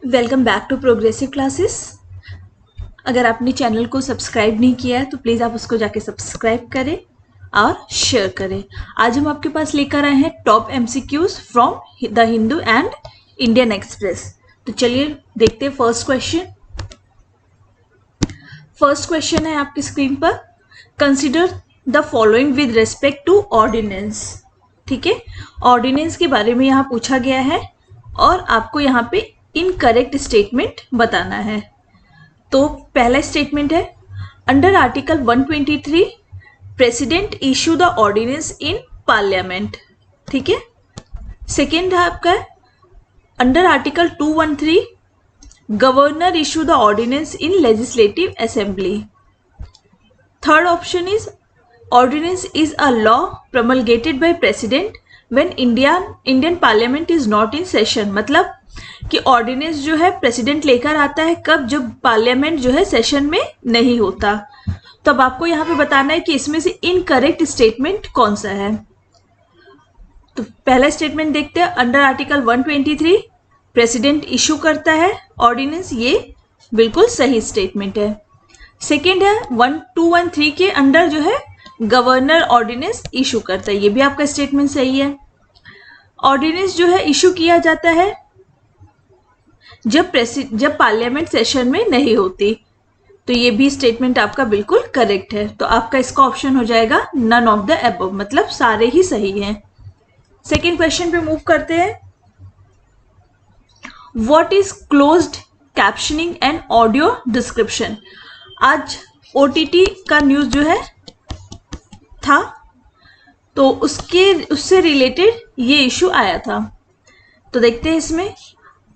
Welcome back to Progressive Classes. अगर आपने channel को सब्सक्राइब नहीं किया है तो प्लीज़ आप उसको जाके सब्सक्राइब करें और शेयर करें। आज हम आपके पास लेकर आए हैं top MCQs from the Hindu and Indian express. तो चलिए देखते हैं फर्स्ट क्वेश्चन। फर्स्ट क्वेश्चन है आपकी स्क्रीन पर, consider the following with respect to ordinance. ठीक है, ऑर्डिनेंस के बारे में यहाँ पूछा गया है और आपको यहाँ पे इनकरेक्ट स्टेटमेंट बताना है। तो पहला स्टेटमेंट है, under article 123 president issue the ordinance in parliament. ठीक है। सेकेंड है आपका, under article 213 governor issue the ordinance in legislative assembly. Third option is ordinance is a law promulgated by president when Indian parliament is not in session। मतलब कि ordinance जो है president लेकर आता है कब, जब पार्लियामेंट जो है सेशन में नहीं होता। तो अब आपको यहाँ पे बताना है कि इसमें से इनकरेक्ट स्टेटमेंट कौन सा है। तो पहला स्टेटमेंट देखते हैं, अंडर आर्टिकल 123 प्रेसिडेंट इशू करता है ऑर्डिनेंस, ये बिल्कुल सही स्टेटमेंट है। सेकेंड है 1213 के अंडर जो है गवर्नर ऑर्डिनेंस इशू करता है, ये भी आपका स्टेटमेंट सही है। ऑर्डिनेंस जो है इशू किया जाता है जब पार्लियामेंट सेशन में नहीं होती, तो ये भी स्टेटमेंट आपका बिल्कुल करेक्ट है। तो आपका इसका ऑप्शन हो जाएगा नन ऑफ द अबव, मतलब सारे ही सही हैं। सेकेंड क्वेश्चन पे मूव करते हैं। What is closed captioning and audio description. आज ओटीटी का न्यूज जो है था, तो उससे रिलेटेड ये इशू आया था। तो देखते हैं इसमें,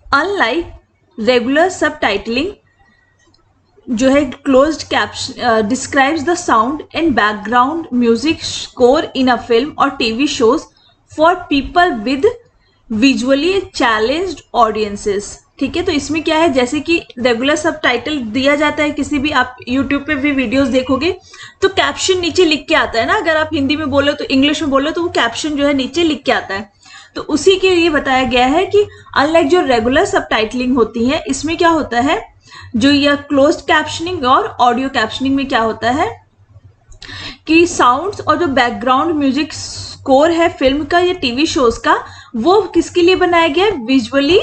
अनलाइक रेगुलर सबटाइटलिंग जो है closed caption describes the sound and background music score in a film और TV shows for people with visually challenged audiences. ठीक है, तो इसमें क्या है, जैसे कि रेगुलर सबटाइटल दिया जाता है, किसी भी आप यूट्यूब पे भी वीडियोस देखोगे तो कैप्शन नीचे लिख के आता है ना, अगर आप हिंदी में बोलो तो इंग्लिश में बोलो तो वो कैप्शन जो है नीचे लिख के आता है। तो उसी के लिए बताया गया है कि अनलाइक जो रेगुलर सबटाइटलिंग होती है, इसमें क्या होता है, जो यह क्लोज्ड कैप्शनिंग और ऑडियो कैप्शनिंग में क्या होता है कि साउंड्स और जो बैकग्राउंड म्यूजिक स्कोर है फिल्म का या टीवी शोज का, वो किसके लिए बनाया गया है, विजुअली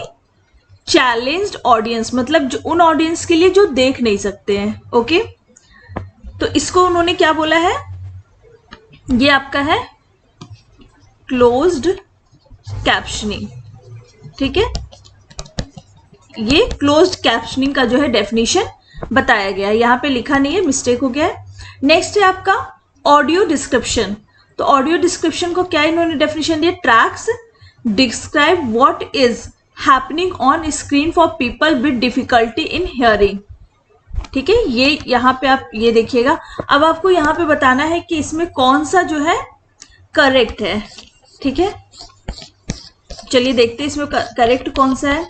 चैलेंज्ड ऑडियंस, मतलब जो उन ऑडियंस के लिए जो देख नहीं सकते हैं। ओके, तो इसको उन्होंने क्या बोला है, ये आपका है क्लोज्ड कैप्शनिंग। ठीक है, ये क्लोज्ड कैप्शनिंग का जो है डेफिनेशन बताया गया है, यहां पे लिखा नहीं है, मिस्टेक हो गया है। नेक्स्ट है आपका ऑडियो डिस्क्रिप्शन। तो ऑडियो डिस्क्रिप्शन को क्या इन्होंने डेफिनेशन दिया, tracks describe what is happening on screen for people with difficulty in hearing. ठीक है, ये यहाँ पे आप ये देखिएगा। अब आपको यहाँ पे बताना है कि इसमें कौन सा जो है करेक्ट है। ठीक है, चलिए देखते हैं इसमें करेक्ट कौन सा है।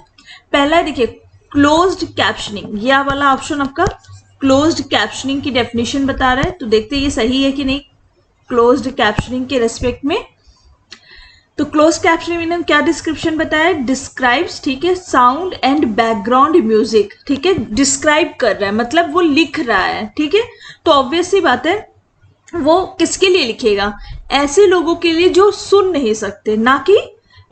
पहला है, देखिए क्लोज्ड कैप्शनिंग, यह वाला ऑप्शन आपका क्लोज्ड कैप्शनिंग की डेफिनेशन बता रहा है। तो देखते हैं ये सही है कि नहीं क्लोज्ड कैप्शनिंग के रेस्पेक्ट में। तो क्लोज कैप्शनिंग में क्या डिस्क्रिप्शन बताया, डिस्क्राइब्स, ठीक है, साउंड एंड बैकग्राउंड म्यूजिक। ठीक है, डिस्क्राइब कर रहा है मतलब वो लिख रहा है। ठीक है, तो ऑब्वियस सी बात है वो किसके लिए लिखेगा, ऐसे लोगों के लिए जो सुन नहीं सकते, ना कि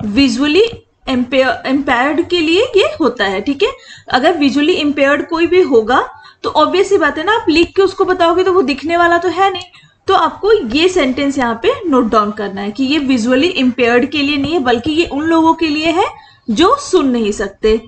विजुअली इम्पेयर्ड के लिए ये होता है। ठीक है, अगर विजुअली इम्पेयर्ड कोई भी होगा तो ऑब्वियस सी बात है ना, आप लिख के उसको बताओगे तो वो दिखने वाला तो है नहीं। तो आपको ये सेंटेंस यहाँ पे नोट डाउन करना है कि ये विजुअली इम्पेयर्ड के लिए नहीं है, बल्कि ये उन लोगों के लिए है जो सुन नहीं सकते।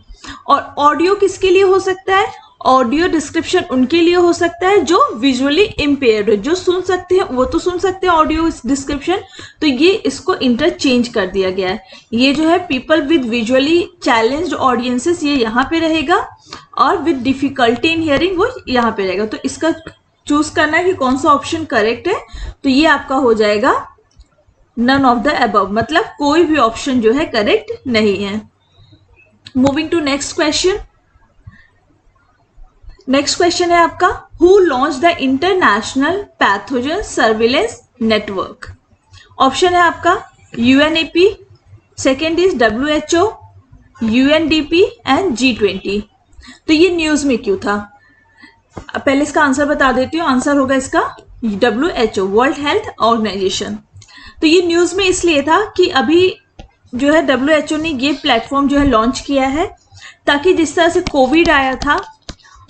और ऑडियो किसके लिए हो सकता है, ऑडियो डिस्क्रिप्शन उनके लिए हो सकता है जो विजुअली इम्पेयर्ड है, जो सुन सकते हैं वो तो सुन सकते हैं ऑडियो डिस्क्रिप्शन। तो ये इसको इंटरचेंज कर दिया गया है, ये जो है people with visually challenged audiences ये यहाँ पे रहेगा और विद डिफिकल्टी इन हियरिंग वो यहाँ पे रहेगा। तो इसका चूज करना है कि कौन सा ऑप्शन करेक्ट है। तो ये आपका हो जाएगा नन ऑफ द अबव, मतलब कोई भी ऑप्शन जो है करेक्ट नहीं है। Moving to next question. Next question है आपका, who launch the international pathogen surveillance network. Option है आपका UNAP, second is WHO, UNDP and G20। तो ये न्यूज में क्यों था? पहले इसका आंसर बता देती हूँ। आंसर होगा इसका WHO, वर्ल्ड हेल्थ ऑर्गेनाइजेशन। तो ये न्यूज में इसलिए था कि अभी जो है WHO ने ये प्लेटफॉर्म जो है लॉन्च किया है, ताकि जिस तरह से कोविड आया था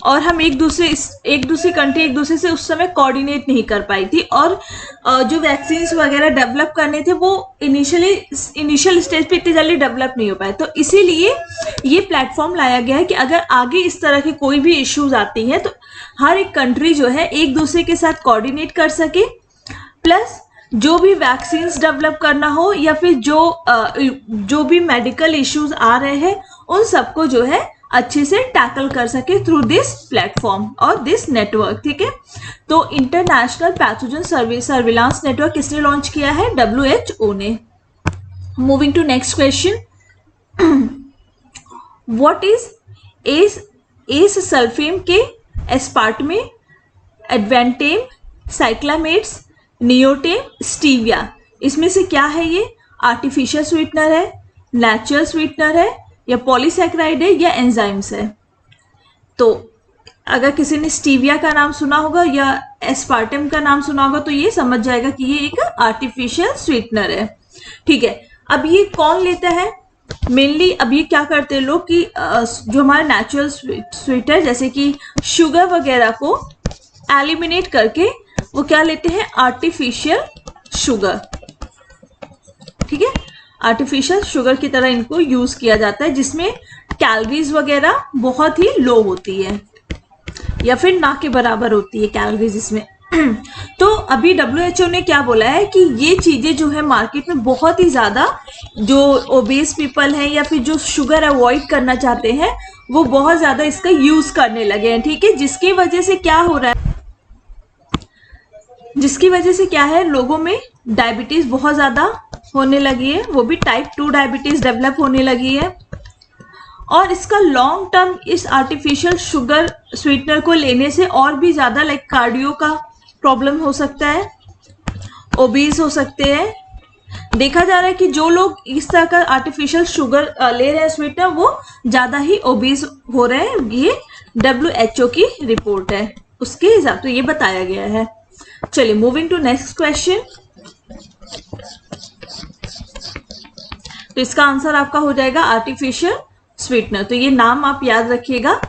और हम एक दूसरे कंट्री एक दूसरे से उस समय कोऑर्डिनेट नहीं कर पाई थी, और जो वैक्सीन्स वगैरह डेवलप करने थे वो इनिशियल स्टेज पे इतनी जल्दी डेवलप नहीं हो पाए। तो इसीलिए ये प्लेटफॉर्म लाया गया है कि अगर आगे इस तरह की कोई भी इश्यूज आती हैं तो हर एक कंट्री जो है एक दूसरे के साथ कोऑर्डिनेट कर सके, प्लस जो भी वैक्सीन्स डेवलप करना हो या फिर जो भी मेडिकल इश्यूज आ रहे हैं उन सबको जो है अच्छे से टैकल कर सके थ्रू दिस प्लेटफॉर्म और दिस नेटवर्क। ठीक है, तो इंटरनेशनल पैथोजन सर्विलांस नेटवर्क किसने लॉन्च किया है? WHO ने। Moving to next question, what is acesulfame K aspartame, एडवेंटेम, साइक्लामेट्स, नियोटेम, stevia, इसमें से क्या है? ये आर्टिफिशियल स्वीटनर है, नेचुरल स्वीटनर है, या पॉलीसैकेराइड है, या एंजाइम्स है? तो अगर किसी ने स्टीविया का नाम सुना होगा या एस्पार्टम का नाम सुना होगा तो ये समझ जाएगा कि ये एक आर्टिफिशियल स्वीटनर है। ठीक है, अब ये कौन लेता है? मेनली अब ये क्या करते हैं लोग कि जो हमारा नेचुरल स्वीटनर जैसे कि शुगर वगैरह को एलिमिनेट करके वो क्या लेते हैं? Artificial sugar. ठीक है, आर्टिफिशियल शुगर की तरह इनको यूज किया जाता है, जिसमें कैलोरीज वगैरह बहुत ही लो होती है या फिर ना के बराबर होती है कैलोरीज इसमें। तो अभी WHO ने क्या बोला है कि ये चीजें जो है मार्केट में बहुत ही ज्यादा, जो ओबेस पीपल हैं या फिर जो शुगर अवॉइड करना चाहते हैं वो बहुत ज्यादा इसका यूज करने लगे हैं। ठीक है, जिसकी वजह से क्या हो रहा है, जिसकी वजह से क्या है, लोगों में डायबिटीज बहुत ज्यादा होने लगी है, वो भी टाइप 2 डायबिटीज डेवलप होने लगी है। और इसका लॉन्ग टर्म इस आर्टिफिशियल शुगर स्वीटनर को लेने से और भी ज्यादा लाइक कार्डियो का प्रॉब्लम हो सकता है, ओबीज हो सकते हैं। देखा जा रहा है कि जो लोग इस तरह का आर्टिफिशियल शुगर ले रहे हैं स्वीटनर, वो ज्यादा ही ओबीज हो रहे हैं। ये WHO की रिपोर्ट है, उसके हिसाब से ये बताया गया है। चलिए मूविंग टू नेक्स्ट क्वेश्चन। तो इसका आंसर आपका हो जाएगा आर्टिफिशियल स्वीटनर। तो ये नाम आप याद रखिएगा,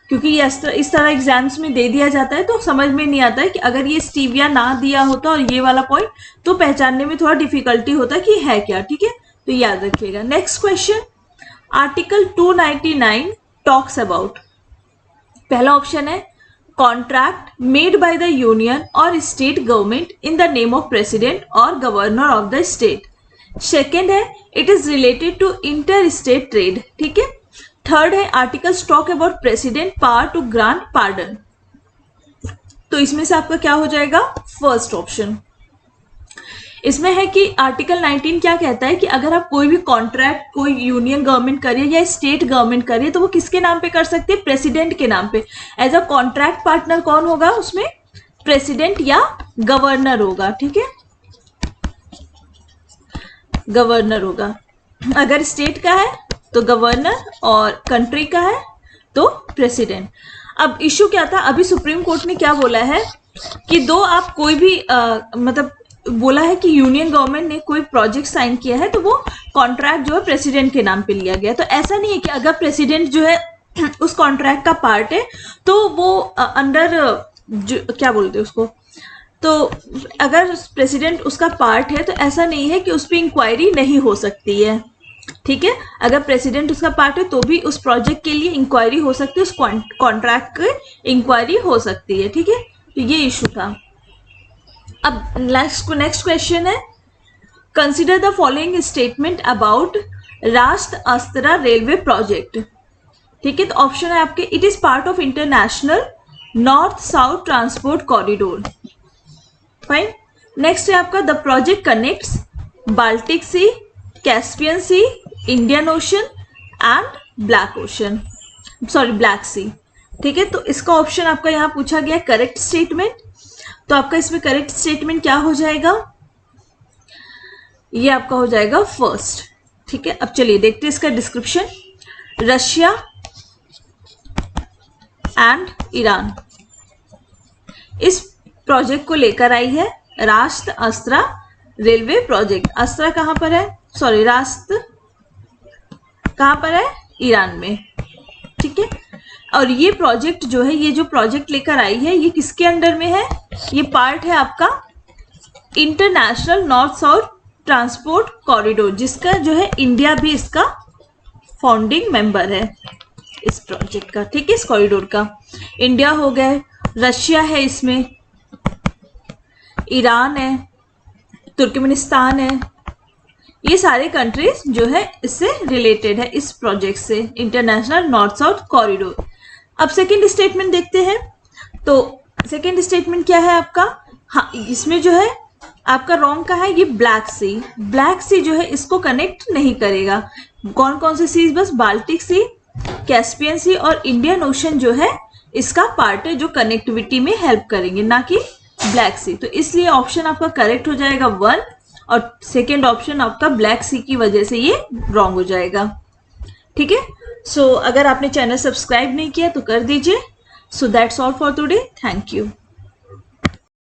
क्योंकि ये इस तरह एग्जाम्स में दे दिया जाता है तो समझ में नहीं आता है कि अगर ये स्टीविया ना दिया होता और ये वाला पॉइंट तो पहचानने में थोड़ा डिफिकल्टी होता कि है क्या। ठीक है, तो याद रखिएगा। Next question, article 299 talks about, पहला ऑप्शन है contract made by the union और state government in the name of president और governor of the state. Second है it is related to inter state trade. ठीक है, थर्ड है articles talk about president power to grant pardon. तो इसमें से आपका क्या हो जाएगा? First option. इसमें है कि आर्टिकल 19 क्या कहता है कि अगर आप कोई भी कॉन्ट्रैक्ट कोई यूनियन गवर्नमेंट करिए या स्टेट गवर्नमेंट करिए तो वो किसके नाम पे कर सकते हैं? प्रेसिडेंट के नाम पे। एज अ कॉन्ट्रैक्ट पार्टनर कौन होगा उसमें? प्रेसिडेंट या गवर्नर होगा। ठीक है, गवर्नर होगा। अगर स्टेट का है तो गवर्नर और कंट्री का है तो प्रेसिडेंट। अब इशू क्या था, अभी सुप्रीम कोर्ट ने क्या बोला है कि दो आप कोई भी मतलब बोला है कि यूनियन गवर्नमेंट ने कोई प्रोजेक्ट साइन किया है तो वो कॉन्ट्रैक्ट जो है प्रेसिडेंट के नाम पे लिया गया। तो ऐसा नहीं है कि अगर प्रेसिडेंट जो है उस कॉन्ट्रैक्ट का पार्ट है तो वो अंडर क्या बोलते हैं उसको, तो अगर प्रेसिडेंट उसका पार्ट है तो ऐसा नहीं है कि उस पर इंक्वायरी नहीं हो सकती है। ठीक है, अगर प्रेसिडेंट उसका पार्ट है तो भी उस प्रोजेक्ट के लिए इंक्वायरी हो सकती है, उस कॉन्ट्रैक्ट की इंक्वायरी हो सकती है। ठीक है, तो ये इशू था। अब नेक्स्ट क्वेश्चन है consider the following statement about राष्ट्र अस्त्रा रेलवे प्रोजेक्ट। ठीक है, तो ऑप्शन है आपके it is part of international north south transport corridor. Fine. Next है आपका the project connects Baltic sea, Caspian sea, Indian ocean and black sea. ठीक है, तो इसका ऑप्शन आपका यहाँ पूछा गया करेक्ट स्टेटमेंट। तो आपका इसमें करेक्ट स्टेटमेंट क्या हो जाएगा? ये आपका हो जाएगा फर्स्ट। ठीक है, अब चलिए देखते हैं इसका डिस्क्रिप्शन। रशिया एंड ईरान इस प्रोजेक्ट को लेकर आई है राष्ट्र अस्त्रा रेलवे प्रोजेक्ट। अस्त्रा कहां पर है, सॉरी राष्ट्र कहां पर है, ईरान में, ठीक है। और ये प्रोजेक्ट जो है, ये जो प्रोजेक्ट लेकर आई है, ये किसके अंडर में है, ये पार्ट है आपका international north south transport corridor, जिसका जो है इंडिया भी इसका फाउंडिंग मेंबर है इस प्रोजेक्ट का, ठीक है। इस कॉरिडोर का इंडिया हो गए, रशिया है इसमें, ईरान है, तुर्कमेनिस्तान है, ये सारे कंट्रीज जो है इससे रिलेटेड है, इस प्रोजेक्ट से, इंटरनेशनल नॉर्थ साउथ कॉरिडोर। अब सेकेंड स्टेटमेंट देखते हैं। तो सेकेंड स्टेटमेंट क्या है आपका, हाँ इसमें जो है आपका रॉन्ग का है, ये ब्लैक सी, ब्लैक सी जो है इसको कनेक्ट नहीं करेगा। कौन कौन से सीज, बस बाल्टिक सी, कैस्पियन सी और इंडियन ओशन जो है इसका पार्ट है जो कनेक्टिविटी में हेल्प करेंगे, ना कि ब्लैक सी। तो इसलिए ऑप्शन आपका करेक्ट हो जाएगा 1 और सेकेंड ऑप्शन आपका ब्लैक सी की वजह से ये रॉन्ग हो जाएगा, ठीक है। सो अगर आपने चैनल सब्सक्राइब नहीं किया तो कर दीजिए। So that's all for today, thank you.